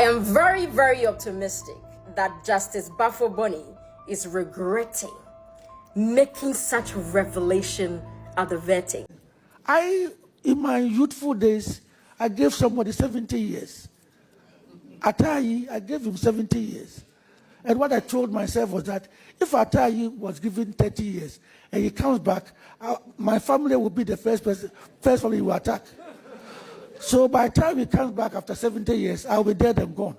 I am very, very optimistic that Justice Baffoe-Bonnie is regretting making such revelation at the vetting. In my youthful days, I gave somebody 70 years. Ataa Ayi, I gave him 70 years. And what I told myself was that if Ataa Ayi was given 30 years and he comes back, my family will be the first family he will attack. So by the time he comes back after 70 years, I'll be dead and gone.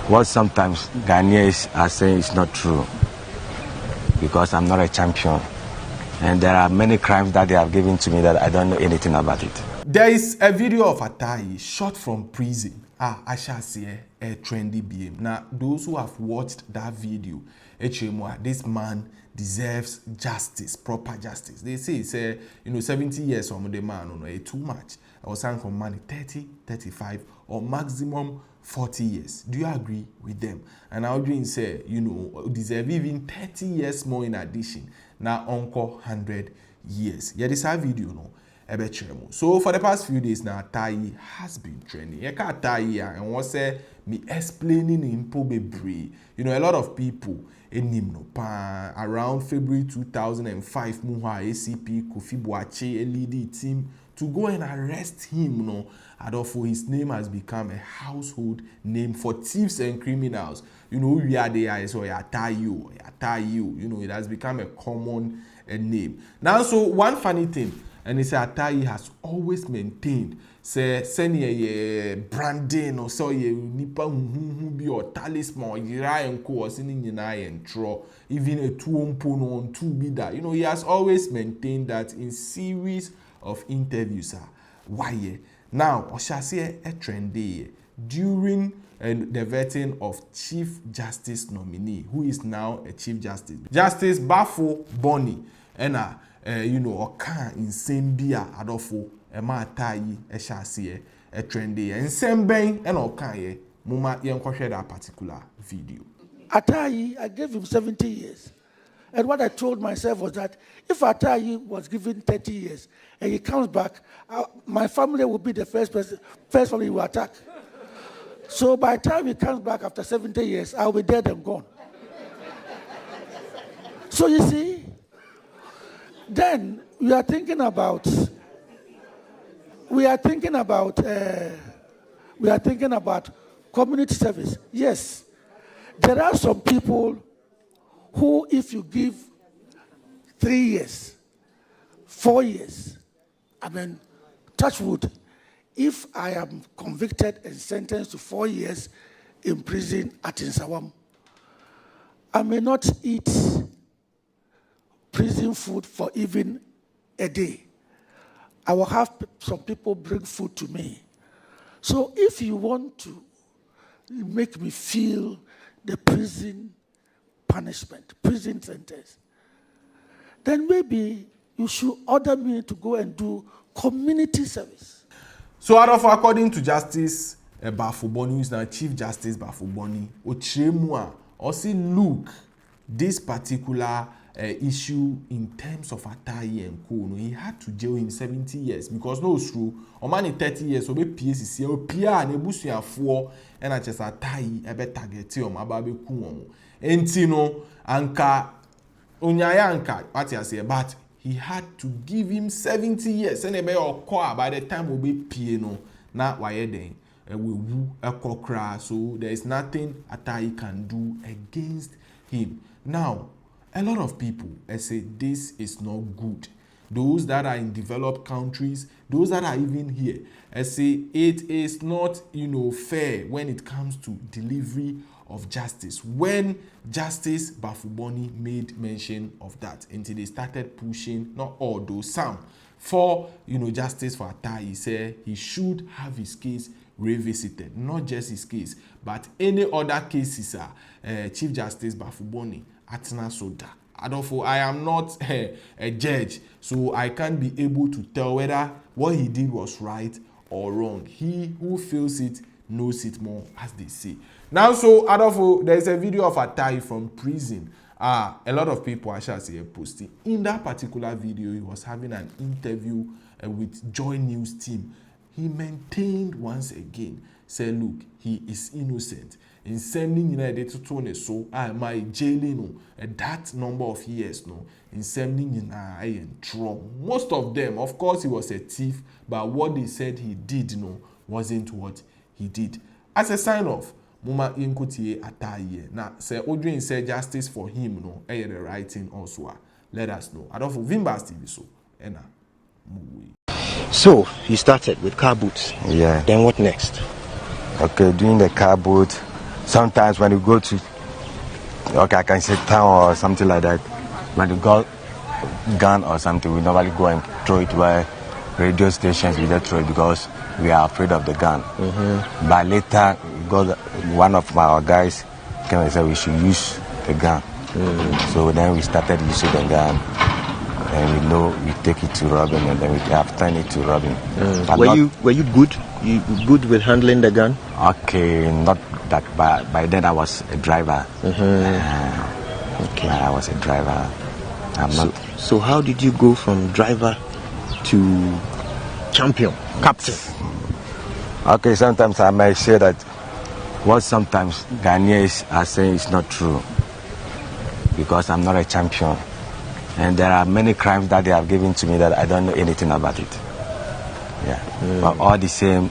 What sometimes Ghanaians are saying is not true, because I'm not a champion. And there are many crimes that they have given to me that I don't know anything about it. There is a video of Atta Ayi shot from prison. I shall say a trendy BM. Now, those who have watched that video, this man deserves justice, proper justice. They say, 70 years on the man, too much. I was saying from money 30, 35, or maximum 40 years. Do you agree with them? And Aldrin say, deserve even 30 years more in addition. Now, encore 100 years. Yeah, this video, no. So for the past few days now, Atta Ayi has been trending. Atta Ayi and what say me explaining in Pobebre. A lot of people around February 2005, Muha ACP Kofi Boache lead team to go and arrest him. Adolfo, his name has become a household name for thieves and criminals. We are there, so Atta Ayi. It has become a common name. Now, so one funny thing. And he said Atta Ayi has always maintained say a branding or so ye nipa be or talisman or yira and co or sending and draw even a two on two be that. He has always maintained that in series of interviews. Why? Now, I shall say a trendy during the vetting of Chief Justice nominee, who is now a Chief Justice. Justice Baffoe-Bonnie and Oka insane beer Adolfo Atta Ayi shall see a trendy and same bang and Oka Muma share that particular video. Atta Ayi, I gave him 70 years. And what I told myself was that if Atta Ayi was given 30 years and he comes back, my family will be the first family he will attack. So by the time he comes back after 70 years, I'll be dead and gone. So you see, then we are thinking about community service. Yes, there are some people who, if you give 3 years, 4 years, touch wood, if I am convicted and sentenced to 4 years in prison at Insawam, I may not eat prison food for even a day. I will have some people bring food to me. So if you want to make me feel the prison punishment, prison sentence, then maybe you should order me to go and do community service. So according to Justice Baffoe-Bonnie, who is now Chief Justice Baffoe-Bonnie, Ochemua also look this particular issue in terms of Atta Ayi and co. He had to jail him 70 years because no it's true. O man 30 years so be PSC o pia na ebusuafo e na chesa Atta Ayi e be target o ma ba be ku won. Enti no anka onyaya anka what you say, but he had to give him 70 years and e be okwa by the time we be pie no na waye den we wu ekokra, so there is nothing Atta Ayi can do against him. Now, a lot of people say this is not good. Those that are in developed countries, those that are even here, say it is not, fair when it comes to delivery of justice. When Justice Baffoe-Bonnie made mention of that, until they started pushing, not all those, some, for justice for Atta Ayi, say he should have his case revisited, not just his case, but any other cases. Chief Justice Baffoe-Bonnie Atna Soda. Adolfo, I am not a judge, so I can't be able to tell whether what he did was right or wrong. He who feels it knows it more, as they say. Now, so Adolfo, there is a video of Atta Ayi from prison. A lot of people, I shall say, are posting. In that particular video, he was having an interview with Joy News team. He maintained once again, say look, he is innocent. In sending so my jailing that number of years no in sending most of them, of course he was a thief, but what they said he did wasn't what he did. As a sign of Muma Inkutie Ataa Ayi. Now say Odrin said justice for him the right thing also. Let us know. I don't for Vimbas TV so So you started with car boots. Yeah. Then what next? Okay, doing the car boot. Sometimes when you go to, okay, I can say town or something like that. When you got gun or something, we normally go and throw it where radio stations we just throw it because we are afraid of the gun. Mm-hmm. But later, one of our guys came and said we should use the gun. Mm-hmm. So then we started using the gun. And we take it to robbing, and then we have turned it to robbing. Were you good? You good with handling the gun? Okay, not that bad. By then I was a driver. Mm-hmm. Okay, I was a driver. So how did you go from driver to champion, captain? Okay, sometimes I might say that what sometimes Ghanaians are saying is not true because I'm not a champion. And there are many crimes that they have given to me that I don't know anything about it. Yeah. But all the same,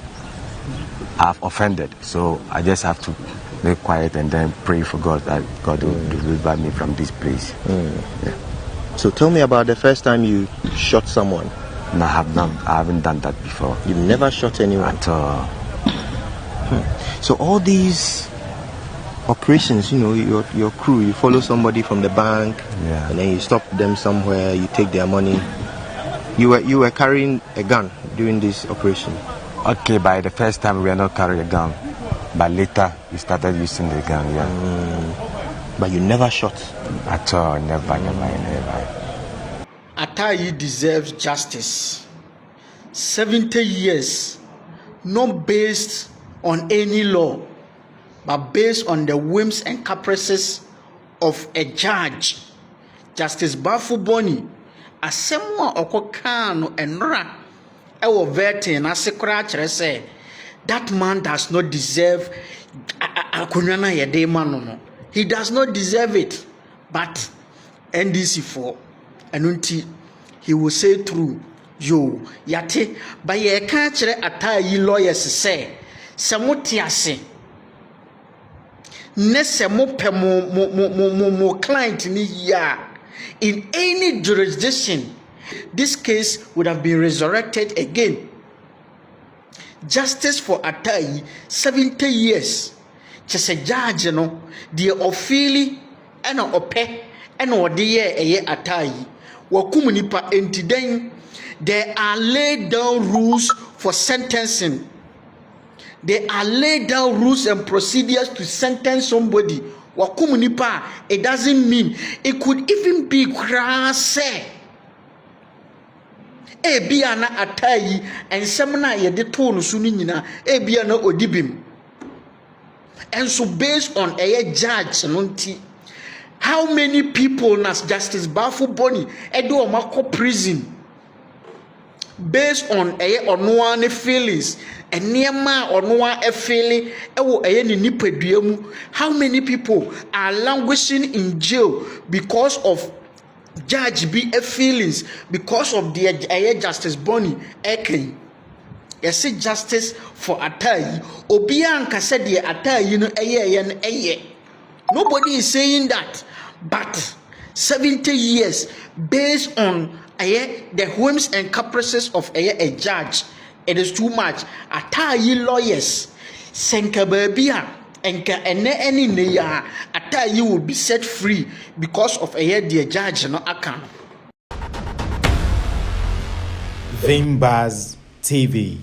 I've offended. So I just have to be quiet and then pray for God that God will deliver me from this place. Yeah. So tell me about the first time you shot someone. No, I haven't done that before. You've never shot anyone? At all. So all these operations, your crew, you follow somebody from the bank, and then you stop them somewhere, you take their money. You were carrying a gun during this operation? Okay, by the first time we were not carrying a gun, but later we started using the gun, But you never shot? At all, never. Atta Ayi deserves justice. 70 years, not based on any law, but based on the whims and caprices of a judge. Justice Baffoe-Bonnie, asemwa okokano enra ewo vertin asekora kire say that man does not deserve akunwana yede ma no. He does not deserve it. But NDC for anunti he will say through yo yate ba ye ka kire Ataa Ayi lawyers say semotiase nese mo pe mo client ni ya in any jurisdiction, this case would have been resurrected again. Justice for Ataa Ayi, 70 years. Just a judge, the ofili and ope and or the year Ataa Ayi. Wakumunipa entiden. There are laid down rules for sentencing. There are laid down rules and procedures to sentence somebody. Wakumunipa, it doesn't mean it could even be krase. Ebiana Ataa Ayi and semana yede to no sunu nyina ebiana odibim. And so based on a judge nonti, how many people as Justice Baffoe-Bonnie edo omako prison based on onoane feelings and niema onoa efele ewo ni nipadua mu? How many people are languishing in jail because of Judge B feelings, because of the Justice Bonnie eken? Yes, justice for Ataa Ayi. Obi anka said the Ataa Ayi no eye. Nobody is saying that, but 70 years based on the whims and caprices of a judge, it is too much. Ataa Ayi lawyers senka babia enka ene any neya Ataa Ayi will be set free because of the judge no account. Vimbas TV.